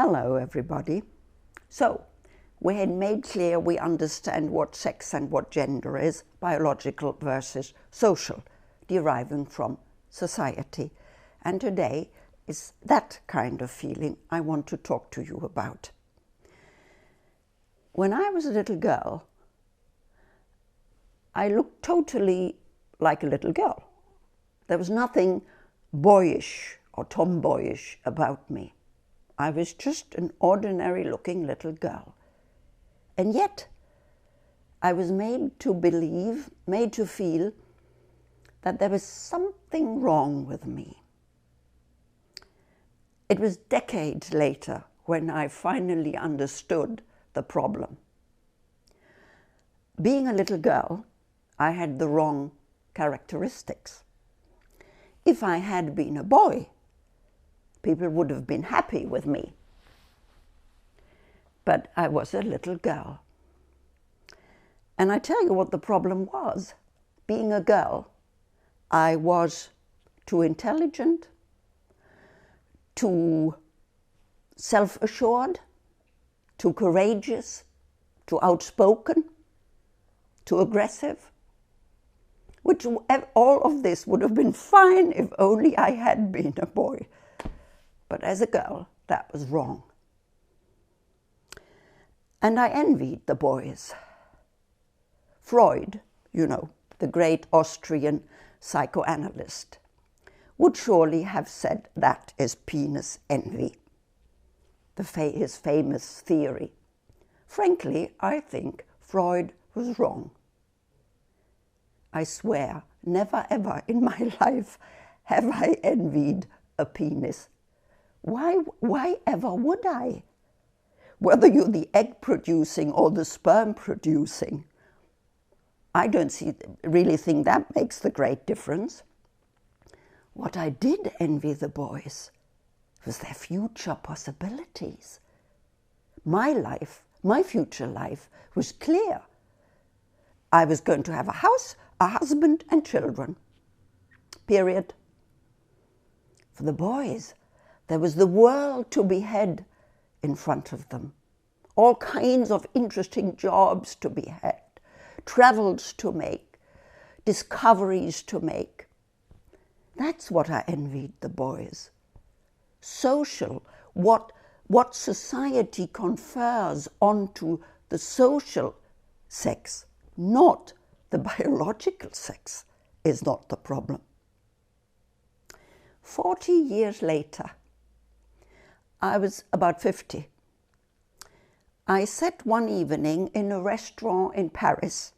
Hello, everybody. So, we had made clear we understand what sex and what gender is, biological versus social, deriving from society. And today is that kind of feeling I want to talk to you about. When I was a little girl, I looked totally like a little girl. There was nothing boyish or tomboyish about me. I was just an ordinary-looking little girl. And yet, I was made to believe, made to feel that there was something wrong with me. It was decades later when I finally understood the problem. Being a little girl, I had the wrong characteristics. If I had been a boy, people would have been happy with me. But I was a little girl. And I tell you what the problem was. Being a girl, I was too intelligent, too self-assured, too courageous, too outspoken, too aggressive. Which all of this would have been fine if only I had been a boy. But as a girl, that was wrong. And I envied the boys. Freud, you know, the great Austrian psychoanalyst, would surely have said that is penis envy, his famous theory. Frankly, I think Freud was wrong. I swear, never ever in my life have I envied a penis. Why ever would I? Whether you're the egg producing or the sperm producing, I don't really think that makes the great difference. What I did envy the boys was their future possibilities. My life, my future life, was clear. I was going to have a house, a husband, and children. Period. For the boys, there was the world to be had in front of them. All kinds of interesting jobs to be had, travels to make, discoveries to make. That's what I envied the boys. Social, what society confers onto the social sex, not the biological sex, is not the problem. 40 years later, I was about 50. I sat one evening in a restaurant in Paris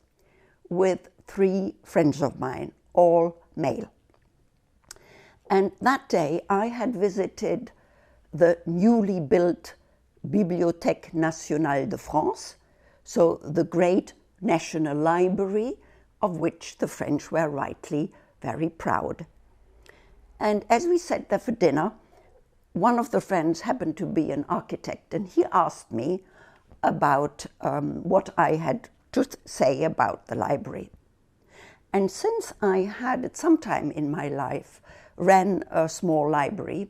with 3 friends of mine, all male. And that day I had visited the newly built Bibliothèque Nationale de France, so the great National Library of which the French were rightly very proud. And as we sat there for dinner, one of the friends happened to be an architect, and he asked me about what I had to say about the library. And since I had at some time in my life ran a small library,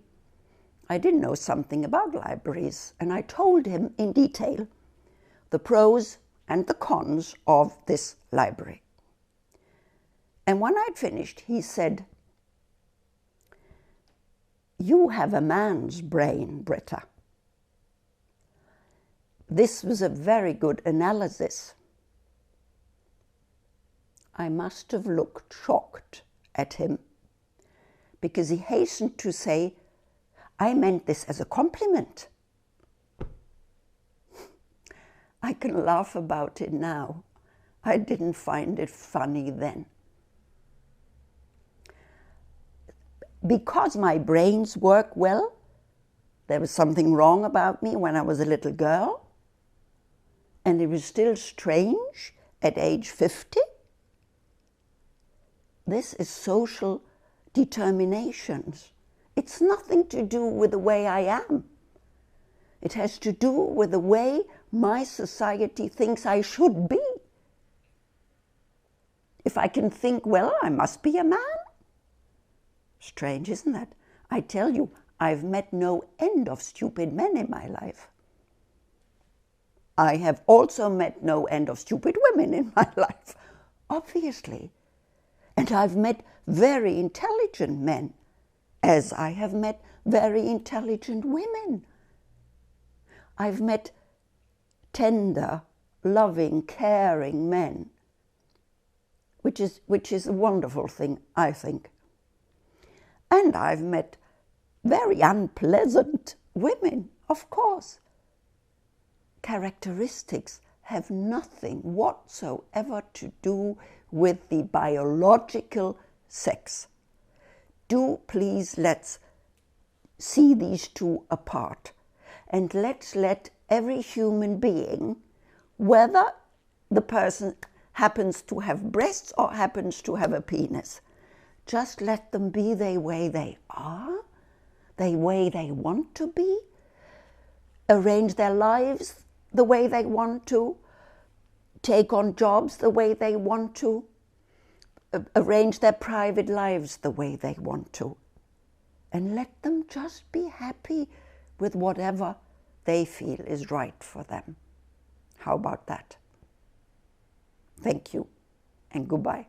I did know something about libraries, and I told him in detail the pros and the cons of this library. And when I'd finished, he said, "You have a man's brain, Britta." This was a very good analysis. I must have looked shocked at him, because he hastened to say, "I meant this as a compliment." I can laugh about it now. I didn't find it funny then. Because my brains work well, there was something wrong about me when I was a little girl, and it was still strange at age 50. This is social determinations. It's nothing to do with the way I am. It has to do with the way my society thinks I should be. If I can think, well, I must be a man. Strange, isn't that? I tell you, I've met no end of stupid men in my life. I have also met no end of stupid women in my life, obviously. And I've met very intelligent men, as I have met very intelligent women. I've met tender, loving, caring men, which is a wonderful thing, I think. And I've met very unpleasant women, of course. Characteristics have nothing whatsoever to do with the biological sex. Please, let's see these two apart. And let's let every human being, whether the person happens to have breasts or happens to have a penis, just let them be the way they are, the way they want to be, arrange their lives the way they want to, take on jobs the way they want to, arrange their private lives the way they want to, and let them just be happy with whatever they feel is right for them. How about that? Thank you and goodbye.